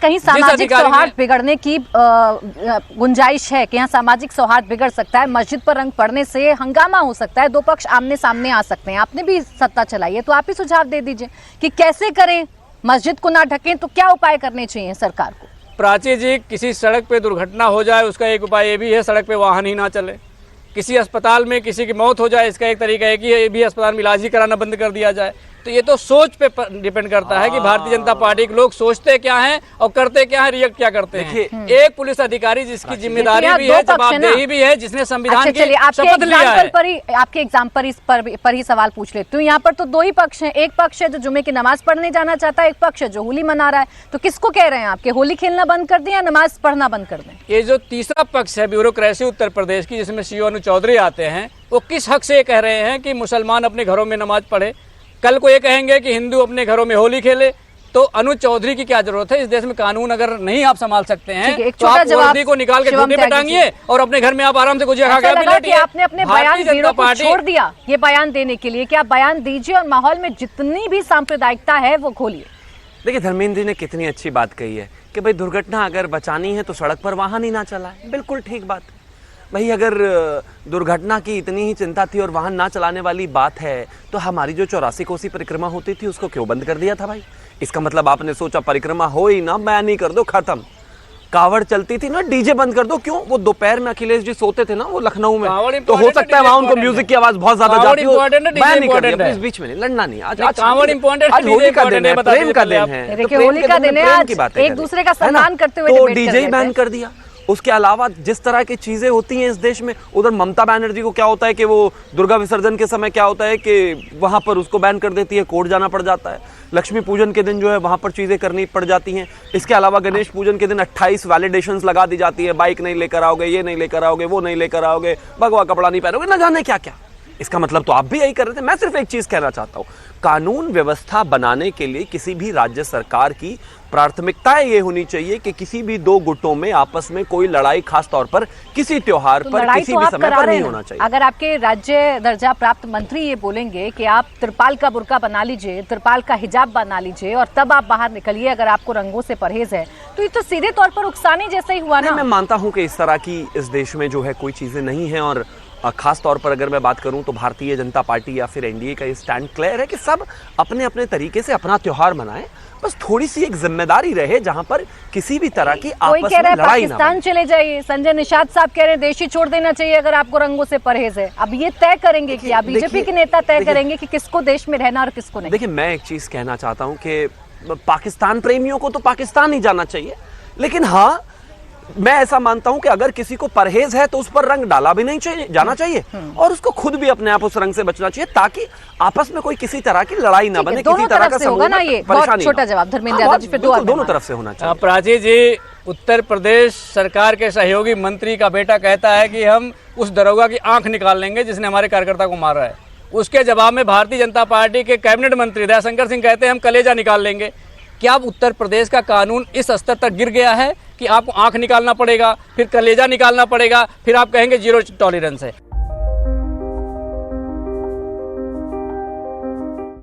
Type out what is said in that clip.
कहीं सामाजिक सौहार्द बिगड़ने की गुंजाइश है कि यहाँ सामाजिक सौहार्द बिगड़ सकता है, मस्जिद पर रंग पड़ने से हंगामा हो सकता है, दो पक्ष आमने सामने आ सकते हैं। आपने भी सत्ता चलाई है तो आप ही सुझाव दे दीजिए कि कैसे करें, मस्जिद को ना ढकें तो क्या उपाय करने चाहिए सरकार को। प्राची जी, किसी सड़क पे दुर्घटना हो जाए उसका एक उपाय ये भी है सड़क पे वाहन ही ना चले। किसी अस्पताल में किसी की मौत हो जाए इसका एक तरीका है कि ये भी अस्पताल में इलाज ही कराना बंद कर दिया जाए। तो ये तो सोच पे डिपेंड करता है कि भारतीय जनता पार्टी के लोग सोचते क्या हैं और करते क्या हैं, रिएक्ट क्या करते हैं। एक पुलिस अधिकारी जिसकी जिम्मेदारी भी है, जवाबदेही भी है, जिसने संविधान की शपथ लिया है। आपके एग्जाम्पल पर ही सवाल पूछ लेती हूँ। यहाँ पर तो दो ही पक्ष हैं, एक पक्ष है जो जुमे की नमाज पढ़ने जाना चाहता है, एक पक्ष है जो होली मना रहा है। तो किसको कह रहे हैं आपके, होली खेलना बंद कर दें या नमाज पढ़ना बंद कर दें? ये जो तीसरा पक्ष है ब्यूरोक्रेसी उत्तर प्रदेश की, जिसमें सीओ अनु चौधरी आते हैं, वो किस हक से ये कह रहे हैं कि मुसलमान अपने घरों में नमाज पढ़े, कल को ये कहेंगे कि हिंदू अपने घरों में होली खेले। तो अनु चौधरी की क्या जरूरत है? इस देश में कानून अगर नहीं आप संभाल सकते हैं तो आप वर्दी को निकाल के धोखे पे टांगिए और अपने घर में आप आराम से गुजिया खा के बैठिए। आपने अपने बयान जीरो को छोड़ दिया ये बयान देने के लिए कि आप बयान दीजिए और माहौल में जितनी भी सांप्रदायिकता है वो खोलिए। देखिए, धर्मेंद्र जी ने कितनी अच्छी बात कही है कि भाई दुर्घटना अगर बचानी है तो सड़क पर वाहन ही ना चलाए। बिल्कुल ठीक बात है भाई। अगर दुर्घटना की इतनी ही चिंता थी और वाहन ना चलाने वाली बात है तो हमारी जो 84 कोसी परिक्रमा होती थी उसको क्यों बंद कर दिया था भाई? इसका मतलब आपने सोचा परिक्रमा हो ही ना, बैन ही कर दो, खत्म। कावड़ चलती थी ना, डीजे बंद कर दो। क्यों? वो दोपहर में अखिलेश जी सोते थे ना वो लखनऊ में, तो हो सकता है वहां उनको म्यूजिक की आवाज बहुत ज्यादा जाती हो, बैन नहीं कर दिया। प्लीज बीच में नहीं लड़ना नहीं। आज होली का दिन है, प्रेम का दिन है, होली का दिन है, आज एक दूसरे का सम्मान करते हुए तो डीजे ही बैन कर दिया। उसके अलावा जिस तरह की चीजें होती हैं इस देश में, उधर ममता बनर्जी को क्या होता है कि वो दुर्गा विसर्जन के समय क्या होता है कि वहां पर उसको बैन कर देती है, कोर्ट जाना पड़ जाता है। लक्ष्मी पूजन के दिन जो है वहां पर चीजें करनी पड़ जाती हैं। इसके अलावा गणेश पूजन के दिन 28 वैलिडेशंस लगा दी जाती है, बाइक नहीं लेकर आओगे, ये नहीं लेकर आओगे, वो नहीं लेकर आओगे, भगवा कपड़ा नहीं पहनोगे, ना जाने क्या क्या। इसका मतलब तो आप भी यही कर रहे थे। मैं सिर्फ एक चीज कहना चाहता हूं, कानून व्यवस्था बनाने के लिए किसी भी राज्य सरकार की प्राथमिकता ये होनी चाहिए कि किसी भी दो गुटों में आपस में कोई लड़ाई, खास तौर पर किसी त्योहार पर किसी भी समय पर नहीं होना चाहिए। अगर आपके राज्य दर्जा प्राप्त मंत्री ये बोलेंगे कि आप त्रिपाल का बुर्का बना लीजिए, त्रिपाल का हिजाब बना लीजिए और तब आप बाहर निकलिए अगर आपको रंगों से परहेज है, तो ये तो सीधे तौर पर उकसाने जैसा ही हुआ ना। मैं मानता हूं कि इस तरह की इस देश में जो है कोई चीजें नहीं है। और खास तौर पर अगर मैं बात करूं तो भारतीय जनता पार्टी या फिर एनडीए का ये स्टैंड क्लियर है कि सब अपने अपने तरीके से अपना त्योहार मनाएं। बस थोड़ी सी एक जिम्मेदारी रहे जहां पर किसी भी तरह की आपस में लड़ाई ना हो। पाकिस्तान चले जाइए, संजय निषाद साहब कह रहे हैं देश ही छोड़ देना चाहिए अगर आपको रंगों से परहेज है। अब ये तय करेंगे कि आप बीजेपी के नेता तय करेंगे कि किसको देश में रहना और किसको नहीं। देखिए, मैं एक चीज कहना चाहता हूं कि पाकिस्तान प्रेमियों को तो पाकिस्तान ही जाना चाहिए, लेकिन हाँ मैं ऐसा मानता हूं कि अगर किसी को परहेज है तो उस पर रंग डाला भी नहीं चाहिए, जाना चाहिए और उसको खुद भी अपने आप उस रंग से बचना चाहिए ताकि आपस में कोई किसी तरह की लड़ाई ना बने, किसी तरह का समूह ना परेशानी। छोटा जवाब धर्मेंद्र यादव जी, फिर दोनों तरफ से होना चाहिए। प्राची जी, उत्तर प्रदेश सरकार के सहयोगी मंत्री का बेटा कहता है कि हम उस दरोगा की आंख निकाल लेंगे जिसने हमारे कार्यकर्ता को मारा है। उसके जवाब में भारतीय जनता पार्टी के कैबिनेट मंत्री दयाशंकर सिंह कहते हैं हम कलेजा निकाल लेंगे। क्या अब उत्तर प्रदेश का कानून इस स्तर तक गिर गया है कि आपको आंख निकालना पड़ेगा, फिर कलेजा निकालना पड़ेगा, फिर आप कहेंगे जीरो टॉलरेंस है?